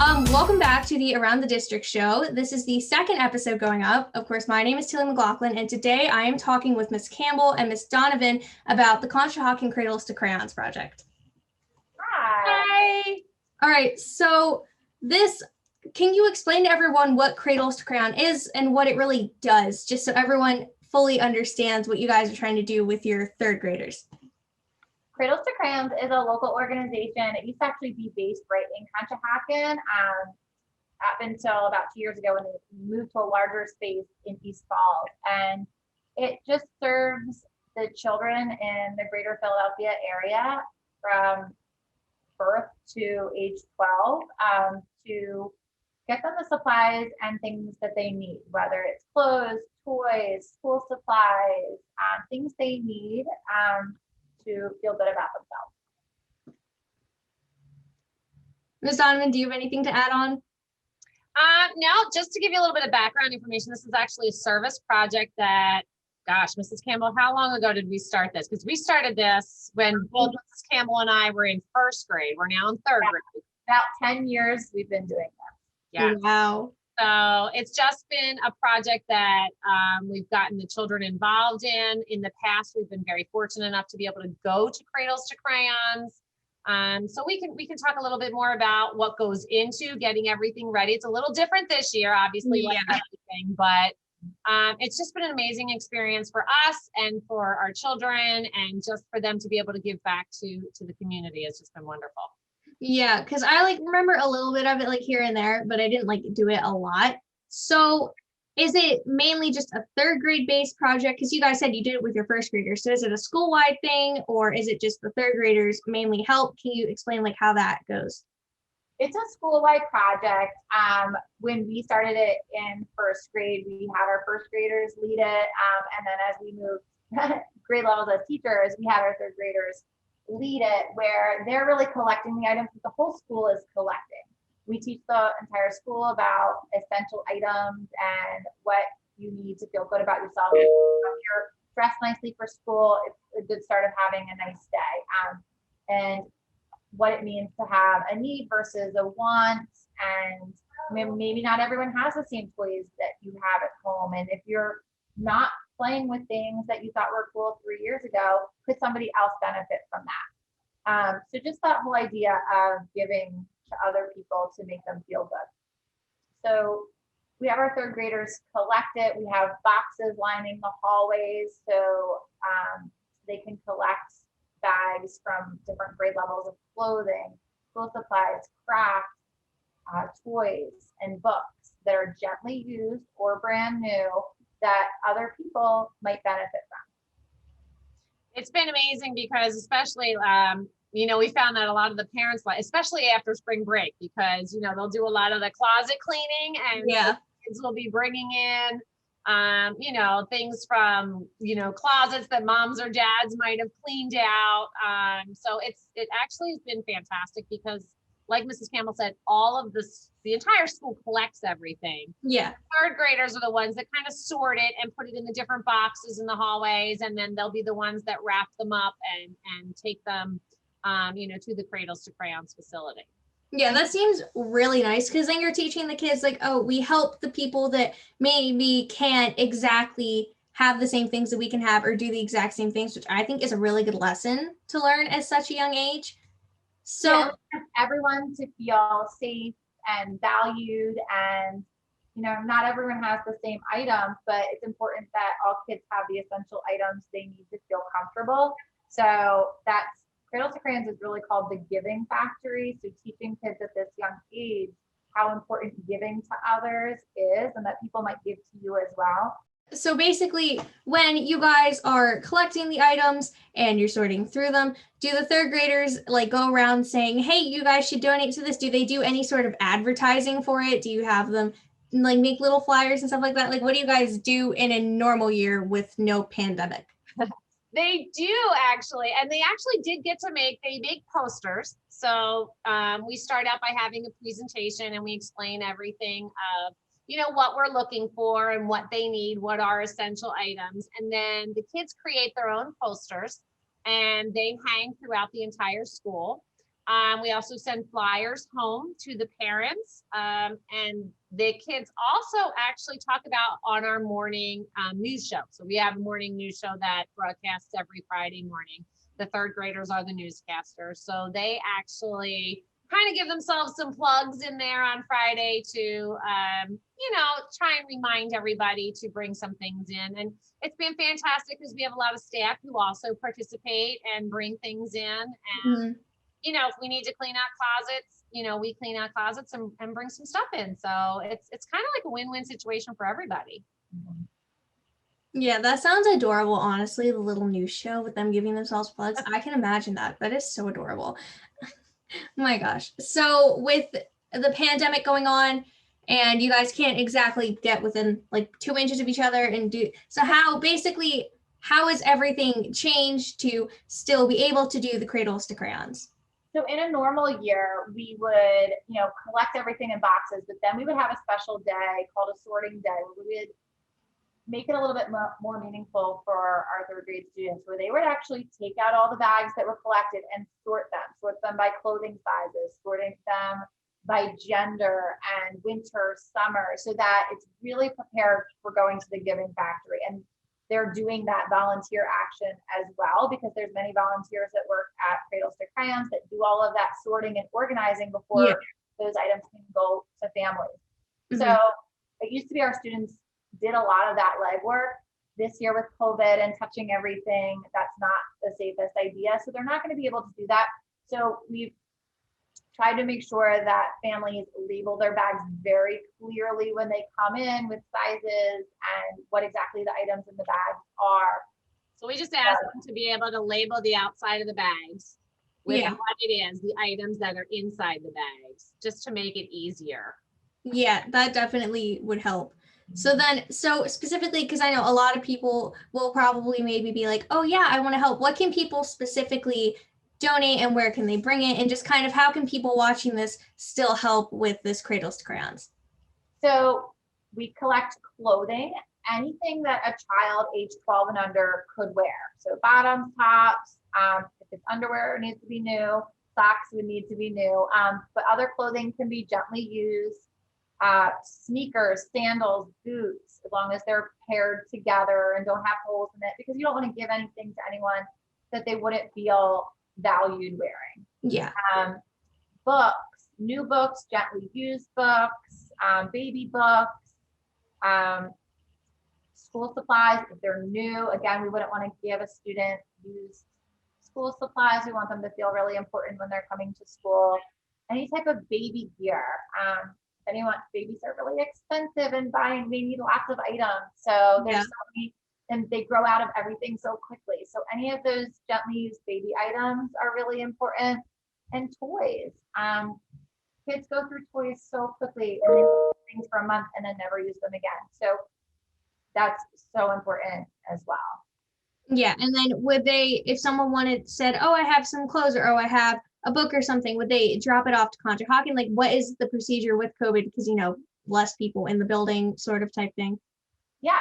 Welcome back to the Around the District show. This is the second episode going up. Of course, my name is Tilly McLaughlin, and today I am talking with Miss Campbell and Miss Donovan about the Conshohocken Cradles to Crayons project. Hi. All right, so can you explain to everyone what Cradles to Crayon is and what it really does, just so everyone fully understands what you guys are trying to do with your third graders? Cradles to Crayons is a local organization. It used to actually be based right in Conshohocken up until about 2 years ago when they moved to a larger space in East Falls. And it just serves the children in the greater Philadelphia area from birth to age 12 to get them the supplies and things that they need, whether it's clothes, toys, school supplies, things they need to feel good about themselves. Ms. Donovan, do you have anything to add on? No, just to give you a little bit of background information, this is actually a service project that, gosh, Mrs. Campbell, how long ago did we start this? Because we started this when both Mrs. Campbell and I were in first grade. We're now in third grade. About 10 years we've been doing this. Yeah. Wow. So it's just been a project that we've gotten the children involved in. In the past, we've been very fortunate enough to be able to go to Cradles to Crayons. So we can talk a little bit more about what goes into getting everything ready. It's a little different this year, obviously, like everything, but it's just been an amazing experience for us and for our children, and just for them to be able to give back to the community. It's just been wonderful. Yeah, because I remember a little bit of it here and there, but I didn't do it a lot. So is it mainly just a third grade based project? Because you guys said you did it with your first graders. So is it a school wide thing, or is it just the third graders mainly help? Can you explain how that goes? It's a school-wide project. When we started it in first grade, we had our first graders lead it. And then as we moved grade levels as teachers, we had our third graders lead it, where they're really collecting the items that the whole school is collecting. We teach the entire school about essential items and what you need to feel good about yourself. If you're dressed nicely for school, it's a good start of having a nice day. And what it means to have a need versus a want. And maybe not everyone has the same toys that you have at home. And if you're not playing with things that you thought were cool 3 years ago, could somebody else benefit from that? So just that whole idea of giving to other people to make them feel good. So we have our third graders collect it. We have boxes lining the hallways so they can collect bags from different grade levels of clothing, school supplies, crafts, toys, and books that are gently used or brand new that other people might benefit from. It's been amazing because especially, we found that a lot of the parents, especially after spring break, because, they'll do a lot of the closet cleaning, and kids will be bringing in, things from, closets that moms or dads might have cleaned out. So it actually has been fantastic because, like Mrs. Campbell said, all of the entire school collects everything. Yeah. Third graders are the ones that kind of sort it and put it in the different boxes in the hallways, and then they'll be the ones that wrap them up and take them, to the Cradles to Crayons facility. Yeah, that seems really nice, because then you're teaching the kids we help the people that maybe can't exactly have the same things that we can have or do the exact same things, which I think is a really good lesson to learn at such a young age. So everyone to feel safe and valued, and not everyone has the same items, but it's important that all kids have the essential items they need to feel comfortable. So that's Cradles to Crayons is really called the Giving Factory. So teaching kids at this young age how important giving to others is, and that people might give to you as well. So basically, when you guys are collecting the items and you're sorting through them, do the third graders go around saying, hey, you guys should donate to this? Do they do any sort of advertising for it? Do you have them make little flyers and stuff like that? What do you guys do in a normal year with no pandemic? They do actually, and they actually did get to make posters. So we start out by having a presentation, and we explain everything of, what we're looking for and what they need, what are essential items. And then the kids create their own posters, and they hang throughout the entire school. We also send flyers home to the parents, and the kids also actually talk about on our morning news show. So we have a morning news show that broadcasts every Friday morning. The third graders are the newscasters. So they actually kind of give themselves some plugs in there on Friday to, you know, try and remind everybody to bring some things in. And it's been fantastic because we have a lot of staff who also participate and bring things in. And you know, if we need to clean out closets, you know, we clean out closets and bring some stuff in. So it's kind of like a win-win situation for everybody. Yeah, that sounds adorable, honestly, the little news show with them giving themselves plugs. I can imagine that. That is so adorable. My gosh. So with the pandemic going on and you guys can't exactly get within like 2 inches of each other and do, so how has everything changed to still be able to do the Cradles to Crayons? So in a normal year, we would, you know, collect everything in boxes, but then we would have a special day called a sorting day where we would make it a little bit more meaningful for our third grade students, where they would actually take out all the bags that were collected and sort them by clothing sizes, sorting them by gender and winter, summer, so that it's really prepared for going to the giving factory. And they're doing that volunteer action as well, because there's many volunteers that work at Cradles to Crayons that do all of that sorting and organizing before those items can go to families. So it used to be our students did a lot of that legwork. This year with COVID and touching everything, that's not the safest idea. So they're not going to be able to do that. So we've tried to make sure that families label their bags very clearly when they come in with sizes and what exactly the items in the bags are. So we just ask them to be able to label the outside of the bags with what it is, the items that are inside the bags, just to make it easier. Yeah, that definitely would help. So then, so specifically, because I know a lot of people will probably maybe be like, oh yeah, I want to help. What can people specifically donate and where can they bring it? And just kind of how can people watching this still help with this Cradles to Crayons? So we collect clothing, anything that a child age 12 and under could wear. So bottoms, tops, if it's underwear, it needs to be new. Socks would need to be new, but other clothing can be gently used. Sneakers, sandals, boots, as long as they're paired together and don't have holes in it, because you don't want to give anything to anyone that they wouldn't feel valued wearing. Yeah. Books, new books, gently used books, baby books, school supplies, if they're new. Again, we wouldn't want to give a student used school supplies. We want them to feel really important when they're coming to school. Any type of baby gear. Babies are really expensive and they need lots of items. So there's so many, and they grow out of everything so quickly. So any of those gently used baby items are really important. And toys. Kids go through toys so quickly and they use things for a month and then never use them again. So that's so important as well. Yeah, and then would they, if someone said, oh, I have some clothes, or oh, I have a book or something, would they drop it off to Conshohocken? Like, what is the procedure with COVID? Because, you know, less people in the building sort of type thing. Yeah,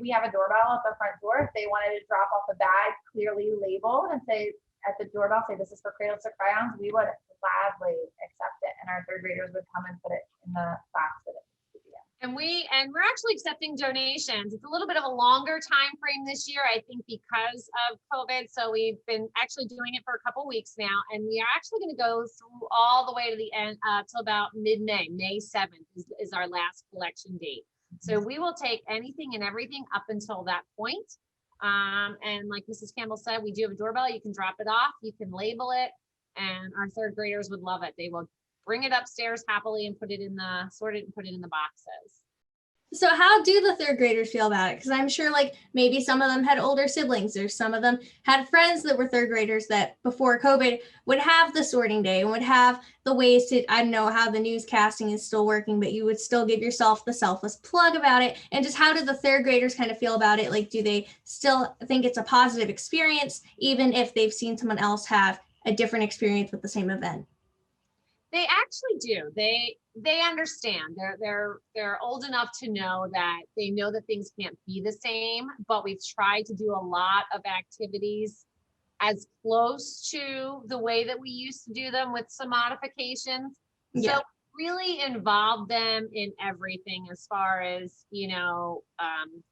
we have a doorbell at the front door. If they wanted to drop off a bag clearly labeled and say at the doorbell, say this is for Cradles to Crayons, we would gladly accept it. And our third graders would come and put it in the box that it needs to be in. And we're actually accepting donations. It's a little bit of a longer time frame this year, I think, because of COVID. So we've been actually doing it for a couple weeks now, and we are actually going to go through all the way to the end till about mid-May. May 7th is our last collection date. So we will take anything and everything up until that point. And like Mrs. Campbell said, we do have a doorbell. You can drop it off, you can label it, and our third graders would love it. They will bring it upstairs happily and sort it and put it in the boxes. So how do the third graders feel about it? Because I'm sure like maybe some of them had older siblings, or some of them had friends that were third graders that before COVID would have the sorting day and would have the ways to, I don't know how the newscasting is still working, but you would still give yourself the selfless plug about it. And just how do the third graders kind of feel about it? Like, do they still think it's a positive experience, even if they've seen someone else have a different experience with the same event? They actually do. They understand. They're old enough to know that they know that things can't be the same, but we've tried to do a lot of activities as close to the way that we used to do them with some modifications. Yeah. So really involve them in everything as far as,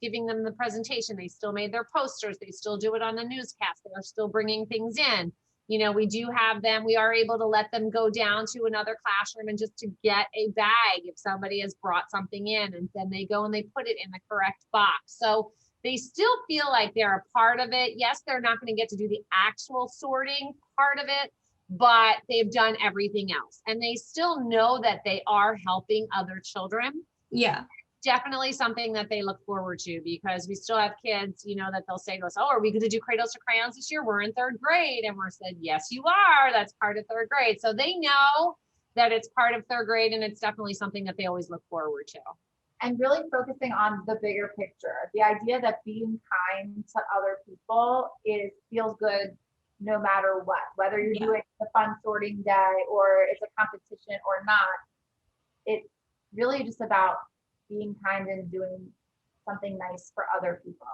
giving them the presentation. They still made their posters. They still do it on the newscast. They are still bringing things in. We are able to let them go down to another classroom and just to get a bag if somebody has brought something in, and then they go and they put it in the correct box. So they still feel like they're a part of it. Yes, they're not going to get to do the actual sorting part of it, but they've done everything else. And they still know that they are helping other children. Yeah. Definitely something that they look forward to, because we still have kids, that they'll say to us, oh, are we going to do Cradles to Crayons this year? We're in 3rd grade. And we're said, yes, you are. That's part of 3rd grade. So they know that it's part of 3rd grade, and it's definitely something that they always look forward to. And really focusing on the bigger picture, the idea that being kind to other people feels good no matter what, whether you're doing the fun sorting day or it's a competition or not. It's really just about being kind and doing something nice for other people.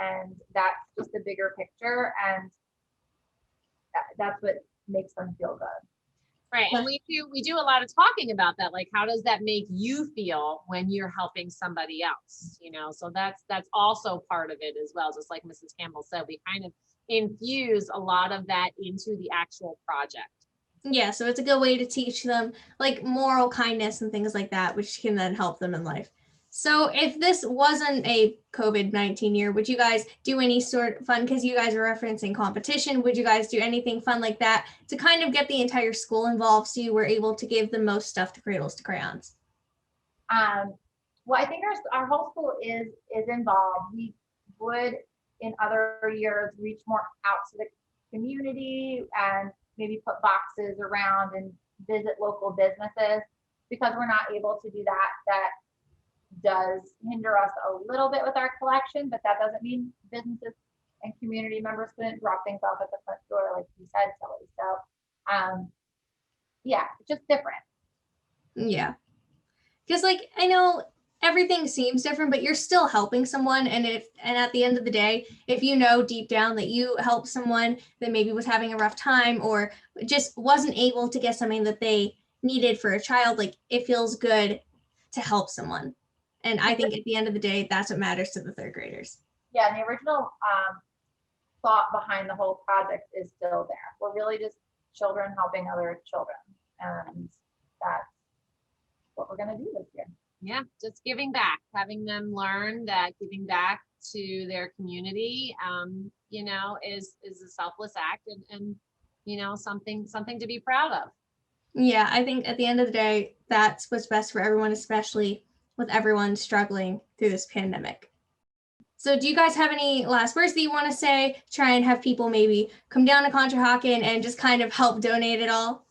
And that's just the bigger picture. And that's what makes them feel good. Right. And we do a lot of talking about that. Like, how does that make you feel when you're helping somebody else? So that's also part of it as well. Just like Mrs. Campbell said, we kind of infuse a lot of that into the actual project. Yeah. So it's a good way to teach them like moral kindness and things like that, which can then help them in life. So if this wasn't a COVID-19 year, would you guys do any sort of fun, because you guys are referencing competition, would you guys do anything fun like that to kind of get the entire school involved so you were able to give the most stuff to Cradles to Crayons? Well, I think our whole school is involved. We would in other years reach more out to the community and maybe put boxes around and visit local businesses. Because we're not able to do that does hinder us a little bit with our collection, but that doesn't mean businesses and community members couldn't drop things off at the front door, like you said, Tilly. So it's just different. Yeah. Because I know everything seems different, but you're still helping someone. And at the end of the day, if you know deep down that you helped someone that maybe was having a rough time or just wasn't able to get something that they needed for a child, it feels good to help someone. And I think at the end of the day, that's what matters to the 3rd graders. Yeah, and the original thought behind the whole project is still there. We're really just children helping other children. And that's what we're going to do this year. Yeah, just giving back, having them learn that giving back to their community, is a selfless act and something to be proud of. Yeah, I think at the end of the day, that's what's best for everyone, especially with everyone struggling through this pandemic. So do you guys have any last words that you want to say? Try and have people maybe come down to Conshohocken and just kind of help donate it all?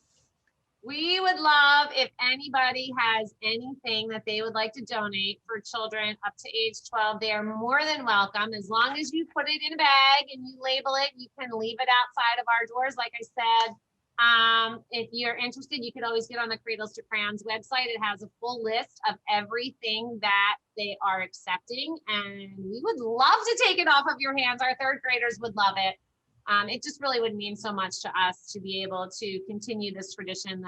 We would love if anybody has anything that they would like to donate for children up to age 12. They are more than welcome. As long as you put it in a bag and you label it, you can leave it outside of our doors. Like I said, if you're interested, you could always get on the Cradles to Crayons website. It has a full list of everything that they are accepting, and we would love to take it off of your hands. Our 3rd graders would love it. It just really would mean so much to us to be able to continue this tradition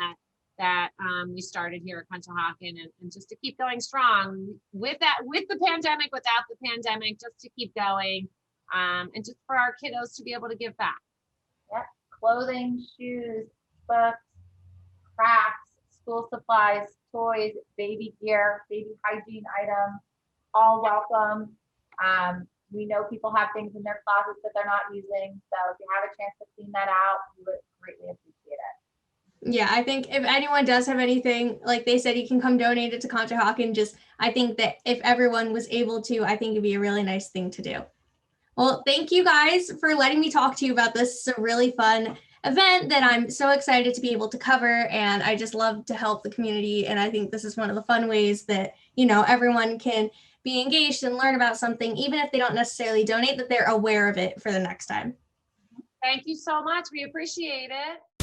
that we started here at Conshohocken, and just to keep going strong with the pandemic, without the pandemic, just to keep going, and just for our kiddos to be able to give back. Yeah. Clothing, shoes, books, crafts, school supplies, toys, baby gear, baby hygiene items, all welcome. We know people have things in their closets that they're not using. So if you have a chance to clean that out, we would greatly appreciate it. Yeah, I think if anyone does have anything, like they said, you can come donate it to Conshohocken. I think that if everyone was able to, I think it'd be a really nice thing to do. Well, thank you guys for letting me talk to you about this. It's a really fun event that I'm so excited to be able to cover, and I just love to help the community. And I think this is one of the fun ways that, everyone can be engaged and learn about something, even if they don't necessarily donate, that they're aware of it for the next time. Thank you so much. We appreciate it.